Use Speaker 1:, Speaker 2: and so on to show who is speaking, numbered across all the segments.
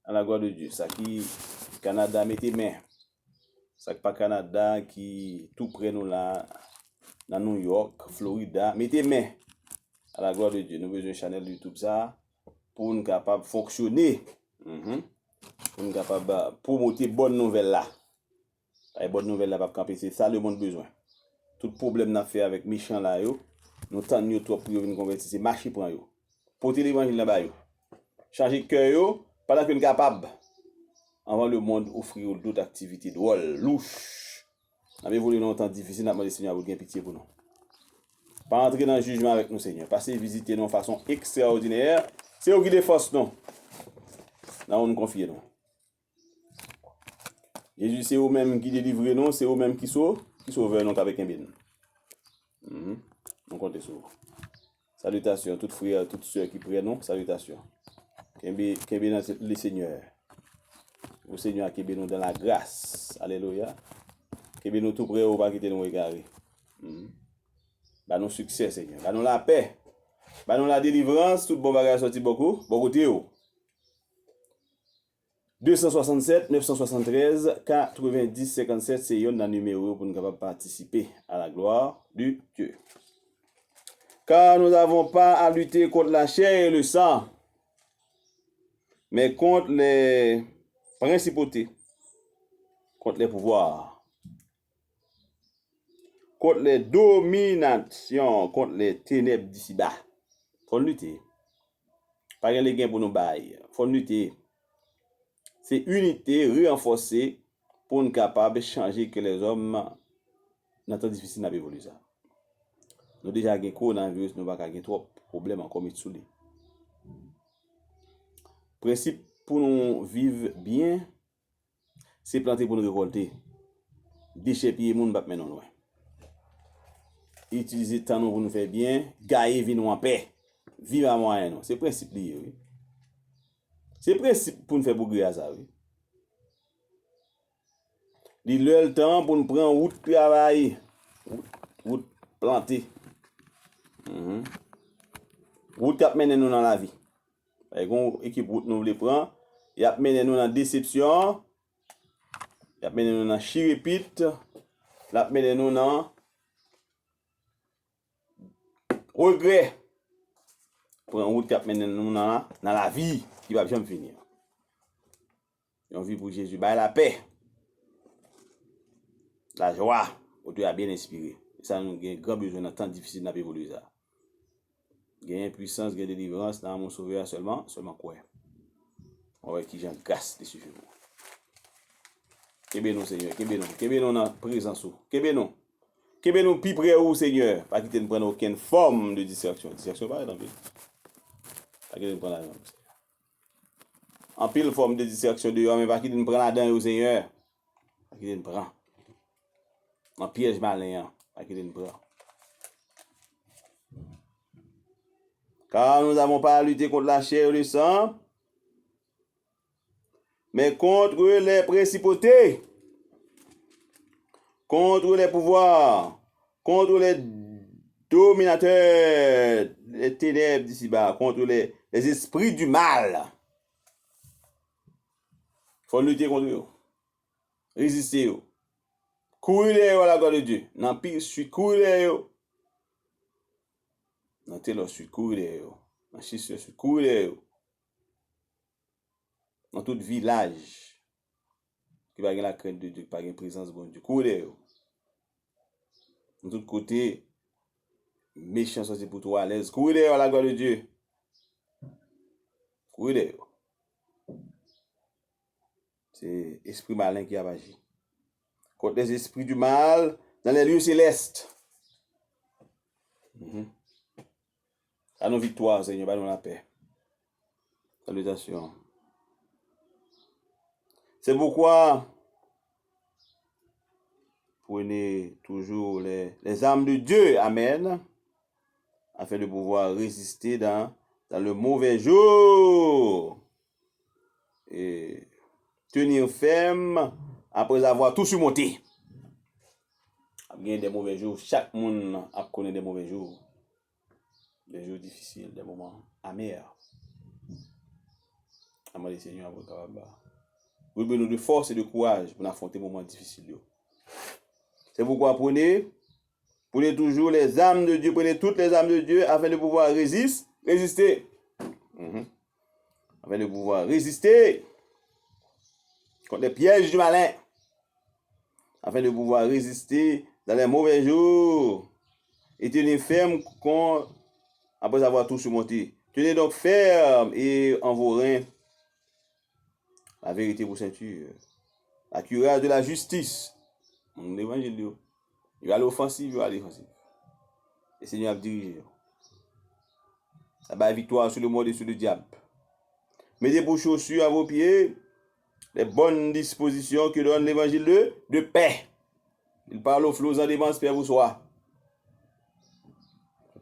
Speaker 1: À la gloire de Dieu. Ça qui, Canada, mettez main. Ça qui pas Canada, qui tout près nous là, dans New York, Florida, mettez main. À la gloire de Dieu. Nous avons besoin de channel YouTube ça pour nous capable de fonctionner. Pour nous capable de promouvoir bonne nouvelle là. Les bonnes nouvelles là, pas camper, c'est ça le monde besoin. Tout problème n'a fait avec méchant là yo, nous tendons trop pour venir convertir, c'est marché pour yo. Porter l'évangile là-bas yo. Changer cœur yo, pendant que nous capable avant le monde offrir d'autres activités drôles, louches. On a évolué dans un temps difficile, n'a demandé Seigneur pour gagner pitié pour nous. Pas entrer dans le jugement avec nous Seigneur, passer visiter nous de façon extraordinaire, c'est eux qui les force non. Là on nous confie non. Jésus c'est eux-mêmes qui délivrent nous, c'est eux-mêmes qui sauvent nous avec un bien. On compte sur vous. Salutations, toutes frères, toutes sœurs qui prient nous, salutations. Qu'est-ce le Seigneur. Au Seigneur qui nous dans la grâce. Alléluia. Qu'est-ce nous tout près au pas quitter nous regarder. Bah nous succès Seigneur. Bah nous la paix. Bah nous la délivrance, tout bon bagage sorti beaucoup Théo. 267 973 90 57 c'est un numéro pour nous capable participer à la gloire de Dieu. Car nous n'avons pas à lutter contre la chair et le sang, mais contre les principautés, contre les pouvoirs, contre les dominations, contre les ténèbres d'ici-bas. Faut lutter. Pas les gains pour nous bailler. Faut lutter. C'est unité renforcée pour nous capable de changer que les hommes dans temps difficile n'a pas évolué ça. Nous déjà gagné coronavirus, nous pas gagner trop problème encore mettre sous lui. Principe pour nous vivre bien, c'est planter pour nous récolter. Déchet pied moun pas maintenant loin. Utiliser temps pour nous faire bien, gagner vie nous en paix. Vivre à moyen non, c'est principe lié oui. C'est principe pour nous faire bouger à ça oui. Il le temps pour nous prendre route travail, route planter. Route qui mène nous dans la vie. Par exemple, équipe route nous voulons prendre, il a mené nous dans déception, il a mené nous dans chirépite, il a mené nous dans regret. Pour une route qui a mené nous dans la vie qui va jamais finir. On vit pour Jésus, bah la paix, la joie, Dieu a bien inspiré. Ça nous a grand besoin dans temps difficile n'a pas évolué ça. Gain puissance, gain délivrance dans mon sauveur seulement quoi. On va qui j'en grâce dessus vous. Kebe nous Seigneur, kebe nous dans présence ou. Kebe nous pi près ou Seigneur, pas quitter nous prendre aucune forme de distraction. Distraction pas dans vie. Pas quitter nous prendre la en pile forme de distraction de mais pas quitter nous prendre là-dedans au Seigneur. Pas quitter nous prendre. En piège malin, pas quitter nous prendre. Car nous n'avons pas à lutter contre la chair et le sang, mais contre les principautés, contre les pouvoirs, contre les dominateurs, les ténèbres d'ici-bas, contre les esprits du mal. Il faut lutter contre eux, résister eux, courir à la gloire de Dieu. Dans le pire, suite courir eux. Dans tel suite courir eux. Dans chissure suite courir eux. Dans tout village qui va gagner la crainte de Dieu, qui va gagner la présence de bon Dieu. Courir. De tout côté, méchant sorti pour toi à l'aise. Courir à la gloire de Dieu. Courir. C'est l'esprit malin qui a agi. Contre les esprits du mal dans les lieux célestes. À nos victoires, Seigneur, à nous la paix. Salutations. C'est pourquoi prenez toujours les armes de Dieu, amen, afin de pouvoir résister dans le mauvais jour et tenir ferme après avoir tout surmonté. Il y a des mauvais jours, chaque monde connaît des mauvais jours, des jours difficiles, des moments amers. Amant le Seigneur pour capable. Vous nous de force et de courage pour affronter les moments difficiles. C'est pourquoi prenez toujours les âmes de Dieu, prenez toutes les âmes de Dieu afin de pouvoir résister. Afin de pouvoir résister contre les pièges du malin. Afin de pouvoir résister dans les mauvais jours. Et tenez ferme après avoir tout surmonté. Tenez donc ferme et en vos reins la vérité pour ceinture. La cuirasse de la justice. L'évangile, il va à l'offensive, il va à l'offensive. Le Seigneur a dirigé. Ça va victoire sur le monde et sur le diable. Mettez pour chaussures à vos pieds les bonnes dispositions que donne l'évangile de paix. Il parle aux flots en démence, paix vous soit.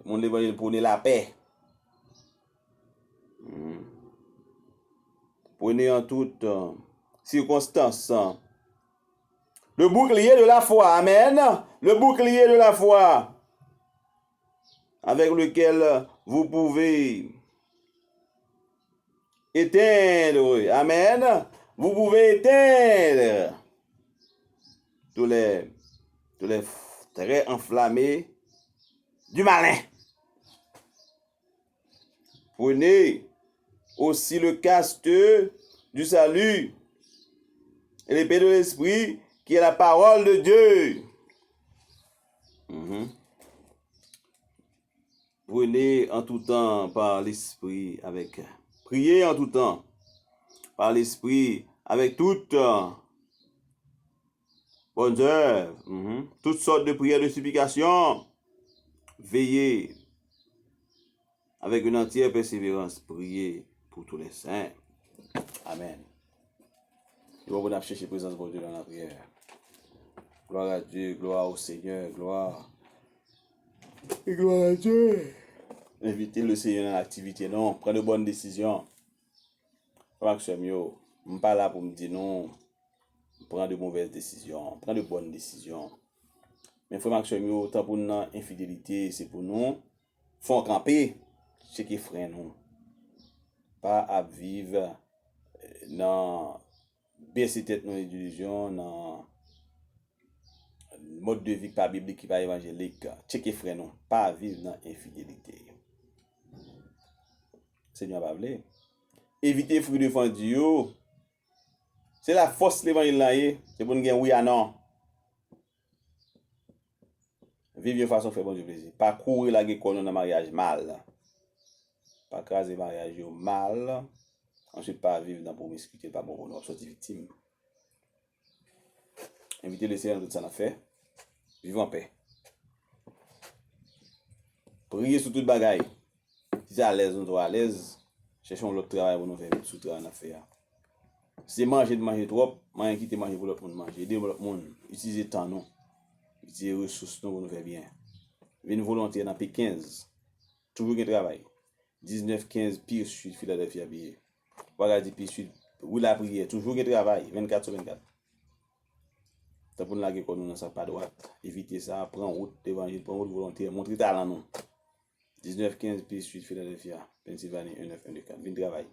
Speaker 1: Mon évangile prenez la paix. Prenez en toutes circonstances le bouclier de la foi. Amen. Le bouclier de la foi avec lequel vous pouvez éteindre. Amen. Vous pouvez éteindre tous les traits enflammés du malin. Prenez aussi le casque du salut et l'épée de l'esprit qui est la parole de Dieu. Prenez en tout temps par l'esprit avec. Priez en tout temps par l'esprit avec toute bonne œuvre. Toutes sortes de prières de supplication. Veillez avec une entière persévérance. Priez pour tous les saints. Amen. Et on va chercher la présence de Dieu dans la prière. Gloire à Dieu, gloire au Seigneur, gloire. Et gloire à Dieu. Invitez le Seigneur dans l'activité, non. Prenez de bonnes décisions. Je ne suis pas là pour me dire non. Prends de mauvaises décisions. Prends de bonnes décisions. Mais frère Maxime, tant pour nous infidélité, c'est pour nous faire camper ce qui freine nous. Pas à vivre dans baisser tête dans l'illusion, dans mode de vie pas biblique qui pas évangélique. Ce qui freine nous. Pas à vivre dans infidélité. Seigneur va vouloir. Éviter fruit de fondue. C'est la force de l'évangile là. C'est pour nous dire oui à non. Vivre de façon fait bon Dieu plaisir. Pas courir la guerre dans le mariage mal. Pas craser le mariage mal. Ensuite, pas vivre dans la promiscuité, pas bon pour nous, sortir victime. Inviter le Seigneur dans tout ça, fait. Vivons en paix. Priez sur toute bagaille. Si c'est à l'aise, nous sommes à l'aise. Cherchons l'autre travail pour nous faire sous travail à faire. Si c'est manger trop, moi quitter manger pour l'autre monde manger. Aider l'autre monde. Utiliser temps non. Utiliser les ressources pour nous faire bien. Venez volontaire dans P15. Toujours un travail. 19-15 Pierce Street, Philadelphia billet. Regardez Pierce Street. Où la prière. Toujours un travail. 24 sur 24. Ça pour nous laguer comme nous dans sa pas droite. Évitez ça. Prends route d'évangile. Prends route volontaire. Montrez talent non. 19-15 Pierce Street, Philadelphia, Pennsylvanie, 19124. Venez travailler.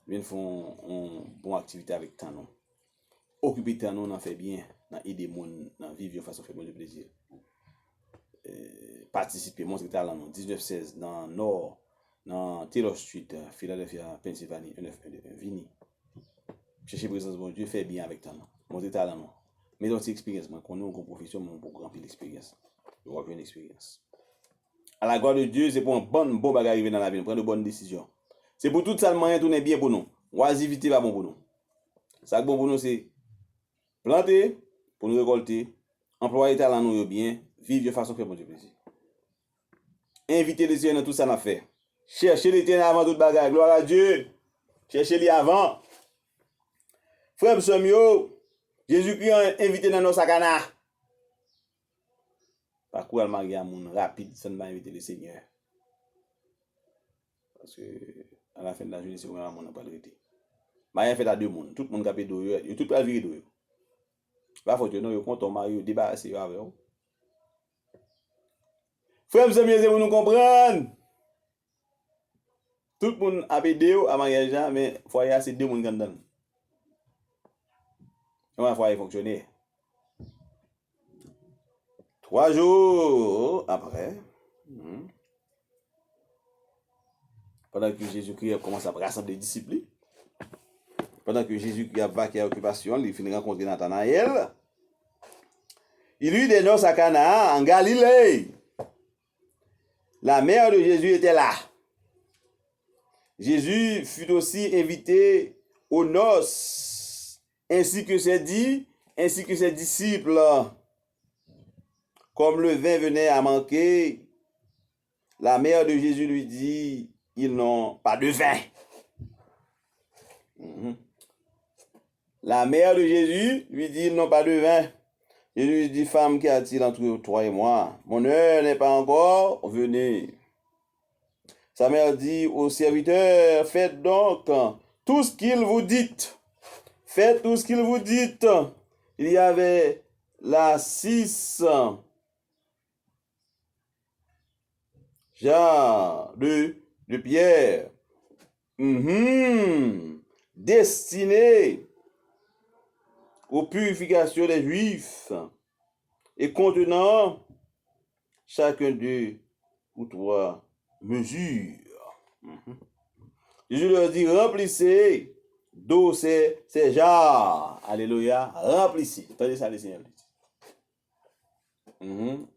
Speaker 1: Venez faire une bonne activité avec temps non. Occuper temps non, on fait bien. Dans aider les gens, dans vivre de façon fait bon de plaisir. Participer, montrer talent non. 19-16 dans Nord, dans Taylor Street, Philadelphia, Pennsylvanie, 19121. Venez. Cherchez présence de bon Dieu, fait bien avec temps non. Montrer talent non. Mais dans cette expérience, moi, qu'on a une profession, pour remplir l'expérience. Pour avoir une expérience. À la gloire de Dieu, c'est pour un bon bagage arriver dans la vie, prendre de bonnes décisions. C'est pour tout ça le moyen tourner bien pour nous. Oisivité pas bon pour nous. Ça bon pour nous c'est planter pour nous récolter, employer talent nous bien, vivre de façon que bon Dieu plaisir. Inviter les yeux dans tout ça n'a fait. Chercher l'Éternel avant toute bagage. Gloire à Dieu. Cherchez-les avant. Frère Samuel, Jésus-Christ a invité dans nos sakana. Par quoi le mariage est rapide, ça ne va inviter le Seigneur. Parce que à la fin de la journée, c'est vraiment mon pas de vérité. Mariage fait à deux mondes. Tout le monde qui a deux, il tout pas vivre deux. Pas faut que non, quand on marie, débarrasser avec eux. Frère, vous aimez nous comprendre. Tout le monde a aidé à mariage, mais il faut y avoir deux personnes qui sont. Comment il faut fonctionner? 3 jours après, pendant que Jésus-Christ commence à rassembler les disciples, pendant que Jésus-Christ a vaqué à l'occupation, il finit rencontrer Nathanaël. Il eut des noces à Cana, en Galilée. La mère de Jésus était là. Jésus fut aussi invité aux noces, ainsi que ses disciples. Comme le vin venait à manquer, la mère de Jésus lui dit, ils n'ont pas de vin. La mère de Jésus lui dit, ils n'ont pas de vin. Jésus lui dit, femme, qu'y a-t-il entre toi et moi? Mon heure n'est pas encore venue. Sa mère dit au serviteur, faites donc tout ce qu'il vous dit. Faites tout ce qu'il vous dit. Il y avait là 6 jarres de pierre destinées aux purifications des Juifs et contenant chacun d'eux ou 3 mesures. Jésus leur dit, remplissez d'eau ces jarres. Alléluia. Remplissez. Attendez ça, les seigneurs.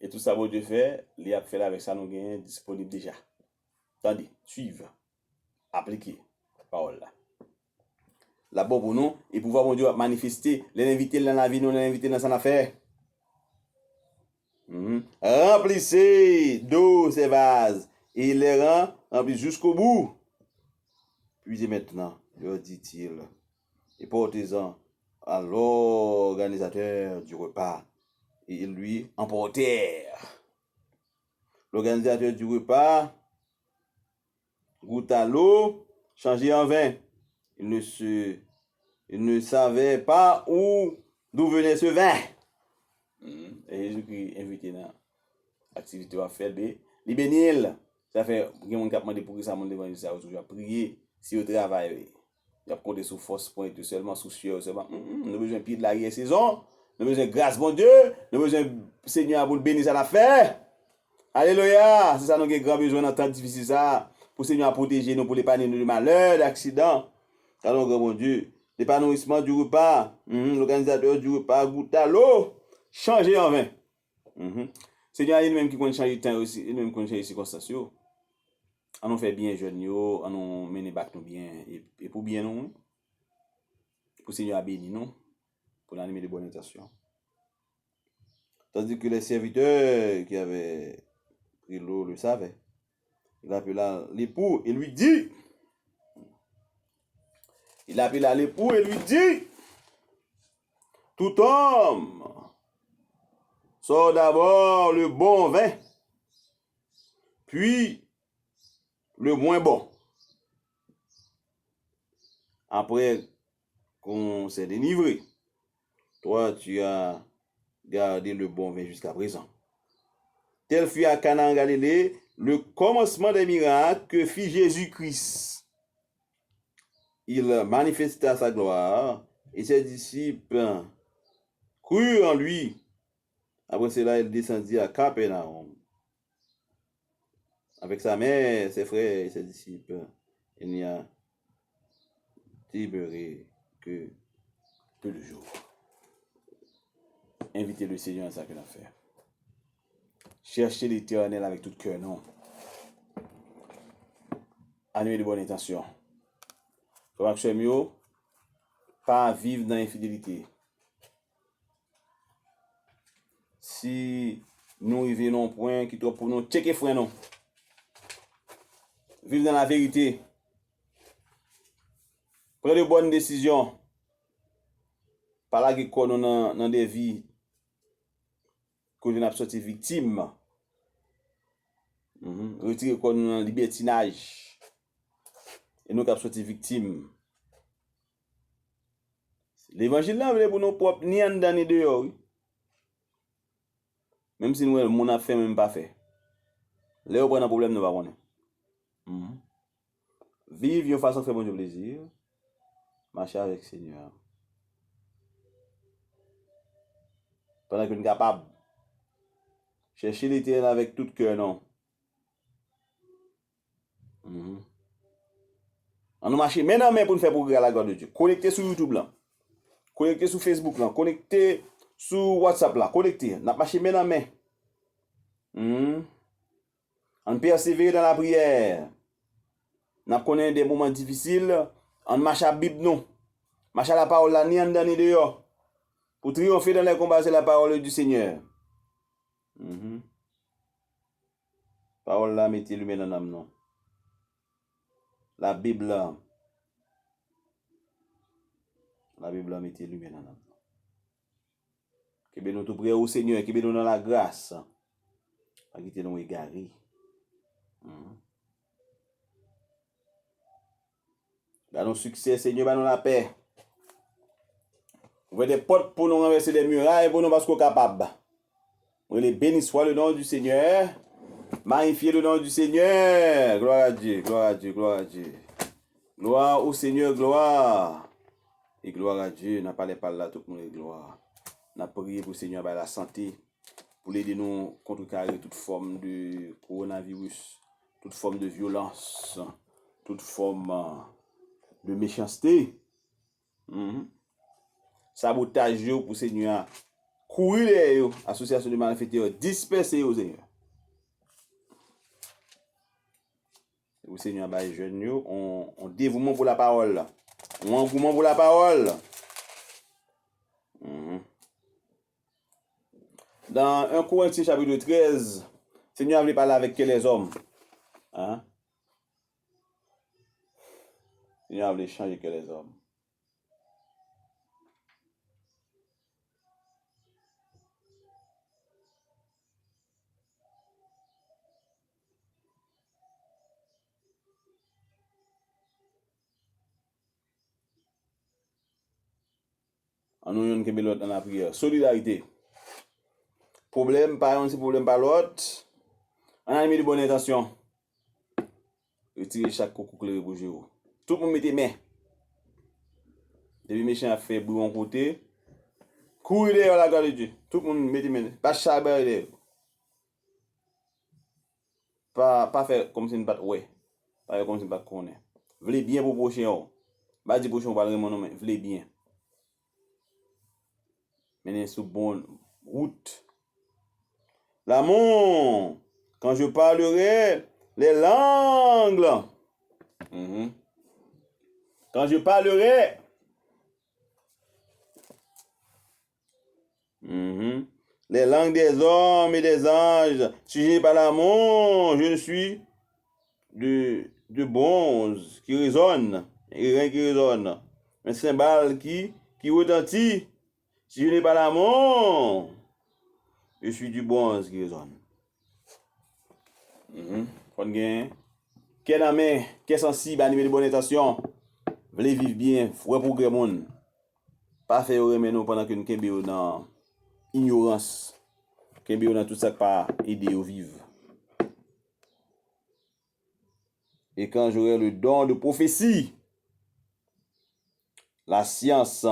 Speaker 1: Et tout ça, bon Dieu fait, il a fait avec ça, nous gagnons disponible déjà. Attendez, suivez, appliquez, parole là. Là-bas pour nous, et pouvoir bon Dieu manifester, les inviter dans la vie, nous les inviter dans son affaire. Remplissez d'eau ces vases, et il les remplit jusqu'au bout. Puis maintenant, leur dit-il, et portez-en à l'organisateur du repas. Et ils lui emportèrent. L'organisateur du repas goûta l'eau changée en vin. Il ne savait pas d'où venait ce vin. Et Jésus-Christ invité dans l'activité à faire les bénil. Ça fait qu'il y a un cap demandé pour que ça monde devant ça aujourd'hui à prier si au travail. Il a compté sur force point seulement soucieux seulement. Nous avons besoin de pied de la saison. Nous avons besoin de grâce, bon Dieu. Nous avons besoin de Seigneur pour le bénir à la faire. Alléluia. C'est ça, nous avons grand besoin dans temps difficile ça. Pour Seigneur protéger nous, pour l'épargner de malheur, d'accident. Alors, bon Dieu, l'épanouissement du repas, l'organisateur du repas goûte à l'eau, changer en vin. Seigneur, il même qui compte changer le temps aussi, il même qui compte changer les circonstances. On nous fait bien jeune, on nous mène back nous bien, et pour bien nous, pour Seigneur bénir nous, pour l'animer de bonnes intentions. Tandis que les serviteurs qui avaient pris l'eau le savaient. Il appela l'époux et lui dit, tout homme sort d'abord le bon vin, puis le moins bon. Après qu'on s'est délivré, toi tu as gardé le bon vin jusqu'à présent. Tel fut à Cana en Galilée le commencement des miracles que fit Jésus-Christ. Il manifesta sa gloire et ses disciples crurent en lui. Après cela, il descendit à Capernaum avec sa mère, ses frères et ses disciples. Il n'y a demeuré que peu de jours. Invitez le Seigneur à ça que l'on fait. Cherchez l'Éternel avec tout cœur, non. Animez de bonnes intentions. Il faut que mieux pas vivre dans l'infidélité. Si nous arrivons à un point qui doit pour nous checker frère non. Vivre dans la vérité. Prendre de bonnes décisions. Pas là que nous dans des vies que nous avons sorti victime. Retirer qu'on nous dans libertinage. Et nous avons sorti victime. L'évangile là veut pour nous propres ni en dedans ni dehors. Même si nous mon a fait même pas fait. Là on prend un problème nous va connaître. vivre d'une façon très bon de plaisir, marcher avec le Seigneur. Pendant que nous sommes capables, chercher l'éternel avec tout cœur, non. On nous marche maintenant pour nous faire progrès à la gloire de Dieu. Connecté sur YouTube là, connecté sur Facebook là, connecté sur WhatsApp là, connecté. On marche maintenant mais. On persévère dans la prière. On connaît des moments difficiles, on marche à la Bible non. Marche à la parole là, ni en dedans ni dehors. Pour triompher dans les combats, c'est la parole du Seigneur. Parole là, mettez-le dans l'âme non. La Bible là. La Bible là, mettez-le dans l'âme. Que bien nous tout prier au Seigneur, que bien nous dans la grâce. Pas quitter nous égarés. Bah nous succès, Seigneur, bah nous la paix. Ouvrez des portes pour nous renverser des murailles pour nous parce qu'on est capable. Béni soit le nom du Seigneur. Magnifiez le nom du Seigneur. Gloire à Dieu, gloire à Dieu, gloire à Dieu. Gloire au Seigneur, gloire. Et gloire à Dieu. N'a pas les paroles là, tout le monde est gloire. N'a prié pour le Seigneur par la santé. Pour l'aider nous contrecarrer toute forme de coronavirus, toute forme de violence, toute forme de méchanceté. Sabotage pour le Seigneur. Courir les associations de malfaiteurs, disperser aux Seigneur. Le Seigneur bah les jeunes on dévouement pour la parole. On engouement pour la parole. Dans 1 Corinthiens chapitre 13, le Seigneur voulait parler avec les hommes. Le Seigneur voulait changer que les hommes. En nous, on a l'autre dans la prière. Solidarité. Problème par un, c'est problème par l'autre. On a mis de bonnes intentions. Retirer chaque coucou clair pour jouer. Tout le monde mette main. Depuis méchant a fait bruit en côté. Courir derrière la gloire de Dieu. Tout le monde mette main. Pas chaque derrière. Pas faire comme si nous ne pas ouais. Pas faire comme si nous ne pas connaître. V'lez bien pour prochain. Pas dire prochain pas vraiment non mais v'lez bien. Mener sur bonne route. L'amour, quand je parlerai les langues, quand je parlerai, les langues des hommes et des anges, si je n'ai pas l'amour, je ne suis de bronze qui résonne, et rien qui résonne. Un cymbale qui retentit, si je n'ai pas l'amour, je suis du bronze qui résonne. Faut gagner. Quel amé, quel sensible, animé de bonne intention, voulez vivre bien, ouais pour le monde. Pas faire remettre nous pendant que nous sommes dans ignorance, que nous dans tout ça pas aider au vivre. Et quand j'aurai le don de prophétie, la science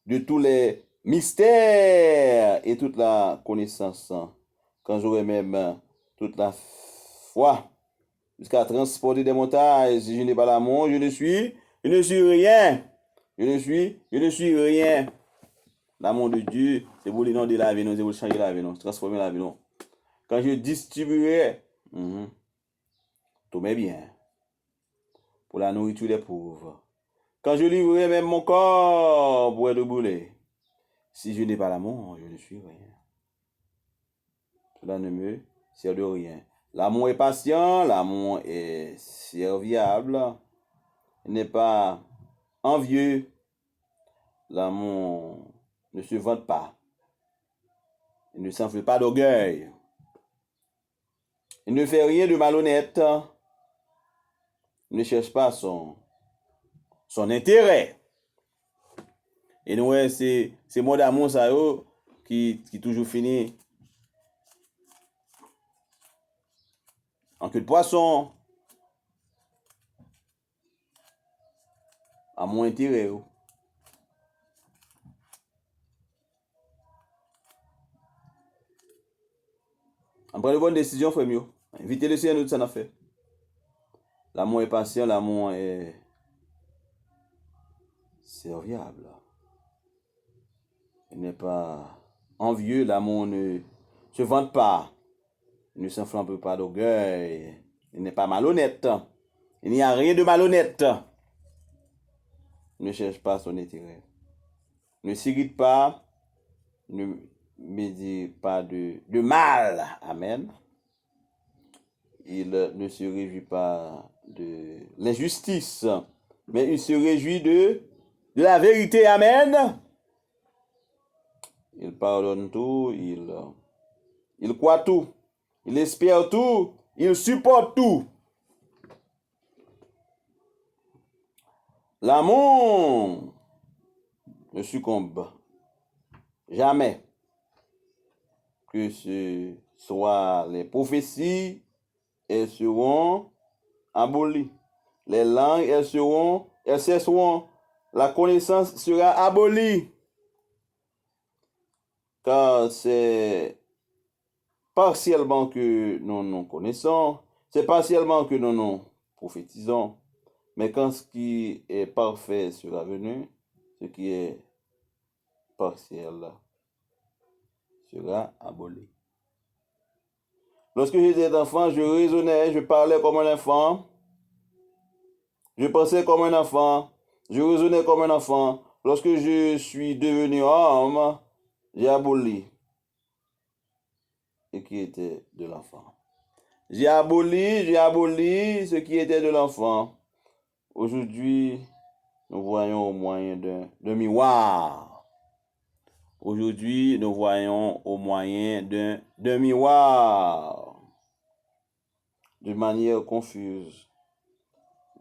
Speaker 1: de tous les mystères et toute la connaissance, quand j'aurai même toute la foi, jusqu'à transporter des montagnes, si je n'ai pas l'amour, je ne suis rien. Je ne suis rien. L'amour de Dieu, c'est pour l'inonder la vie, c'est pour changer la vie, transformer la vie. Quand je distribuerai, tout m'est bien. Pour la nourriture des pauvres. Quand je livrerai même mon corps pour être brûlé. Si je n'ai pas l'amour, je ne suis rien. Cela ne me sert de rien. L'amour est patient, l'amour est serviable, il n'est pas envieux, l'amour ne se vante pas, il ne s'enfle pas d'orgueil, il ne fait rien de malhonnête, il ne cherche pas son intérêt. Et nous, c'est mots d'amour ça qui toujours finit en queue de poisson. à mon intérêt. On prend de bonnes décisions, frère mieux. Invitez le Seigneur, nous, ça n'a fait. L'amour est patient, l'amour est serviable. Il n'est pas envieux, l'amour ne se vante pas, il ne s'enflamme pas d'orgueil, il n'est pas malhonnête. Il n'y a rien de malhonnête. Ne cherche pas son intérêt. Ne s'irrite pas, ne médit pas de mal. Amen. Il ne se réjouit pas de l'injustice, mais il se réjouit de la vérité. Amen. Il pardonne tout, il croit tout, il espère tout, il supporte tout. L'amour ne succombe jamais. Que ce soit les prophéties, elles seront abolies. Les langues, elles cesseront. La connaissance sera abolie. Car c'est partiellement que nous nous connaissons, c'est partiellement que nous nous prophétisons. Mais quand ce qui est parfait sera venu, ce qui est partiel sera aboli. Lorsque j'étais enfant, je raisonnais, je parlais comme un enfant, je pensais comme un enfant, je raisonnais comme un enfant. Lorsque je suis devenu homme, j'ai aboli ce qui était de l'enfant. J'ai aboli ce qui était de l'enfant. Aujourd'hui, nous voyons au moyen d'un miroir. Aujourd'hui, nous voyons au moyen d'un miroir, de manière confuse.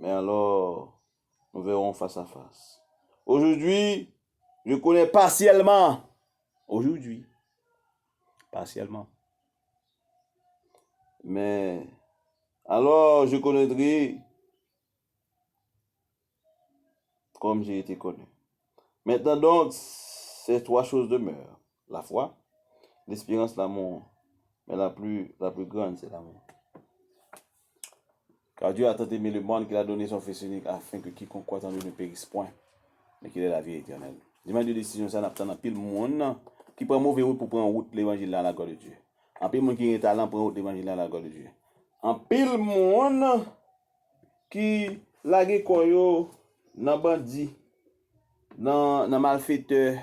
Speaker 1: Mais alors, nous verrons face à face. Aujourd'hui, je connais partiellement. Aujourd'hui, partiellement. Mais alors, je connaîtrai comme j'ai été connu. Maintenant donc, ces trois choses demeurent. La foi, l'espérance, l'amour. Mais la plus grande, c'est l'amour. Car Dieu a tant aimé le monde qu'il a donné son Fils unique afin que quiconque croit en lui ne périsse point, mais qu'il ait la vie éternelle. Dimanche de décision, ça n'a pas pile monde qui prend mauvais route pour prendre route l'évangile à la gloire de Dieu. En pile monde qui a un talent pour route l'évangile à la gloire de Dieu. En pile monde qui lague koyo dans bandit, dans malfaiteur,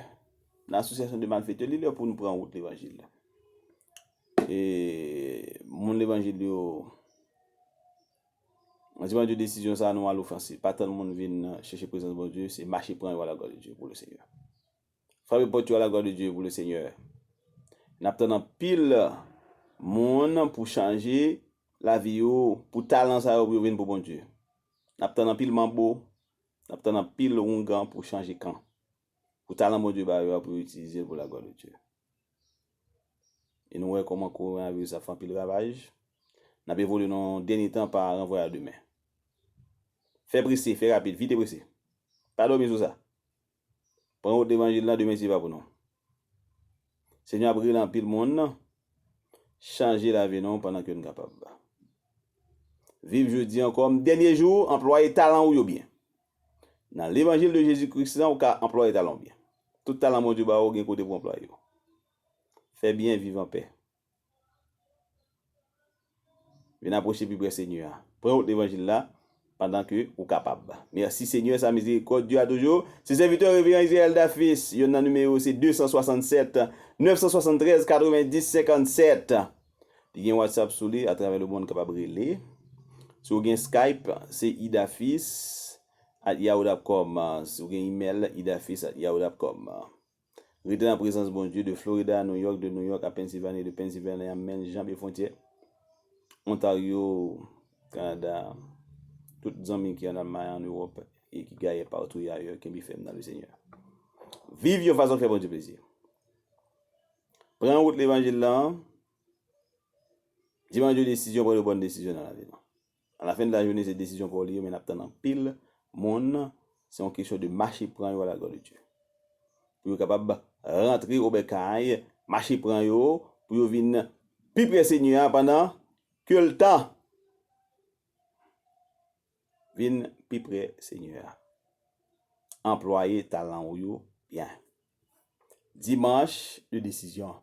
Speaker 1: dans l'association de malfaiteurs, il est pour nous prendre route l'évangile. Et mon l'évangile en dimanche de décision, ça nous à l'offensive. Pas tout le monde vient chercher la présence de Dieu, c'est marcher prendre la gloire de Dieu pour le Seigneur. Frappez porte à la gloire de Dieu pour le Seigneur. Nous avons pile monde pour changer la vie, pour talent ça pour venir pour bon Dieu. Nous avons pile mambo, nous avons pile ongan pour changer camp. Pour talent bon Dieu pour utiliser pour la gloire de Dieu. Et nous voyons comment coronavirus a fait pile ravage. Nous avons évolué dans le dernier temps par renvoyer à demain. Fais pressé, fais rapide, vite et pressé. Pas dormir sur ça. Prends l'évangile là, demain c'est pas pour nous. Seigneur a brûlé dans pile monde, changer la vie non pendant que nous sommes capables. Vive jeudi encore, dernier jour, employer talent ou bien. Dans l'évangile de Jésus-Christ, on peut employer talent bien. Tout talent, mon Dieu, bah, au côté pour employer. Fais bien, vivre en paix. Viens approcher plus près Seigneur. Prends l'évangile là pendant que vous êtes capable. Merci Seigneur, sa miséricorde, Dieu a toujours. Ses serviteurs révérend Israël d'Afis. Il y a un numéro, c'est 267 973 90 57. Il y a un WhatsApp sous lui à travers le monde capable de relire. Sur Skype, c'est idafis@yahoo.com. Sur email, idafis@yahoo.com. Restez en présence, bon Dieu, de Florida à New York, de New York à Pennsylvanie, de Pennsylvanie à Maine, Jean-Pierre Frontière, Ontario, Canada, tous les amis qui sont en Allemagne, en Europe et qui gagnent partout ailleurs, qui sont dans le Seigneur. Vive de façon fait bon Dieu plaisir. Prends route l'évangile là. Dimanche de décision pour de bonnes décisions dans la vie. À la fin de la journée, c'est décision pour lui, mais nous avons pile monde c'est une question de marcher prendre yo à la gloire de Dieu. Pour être capable rentrer au bécaye, marcher prendre yo, pour yo venir plus près Seigneur pendant que le temps vin plus près Seigneur. Employer talent yo bien. Dimanche de décision.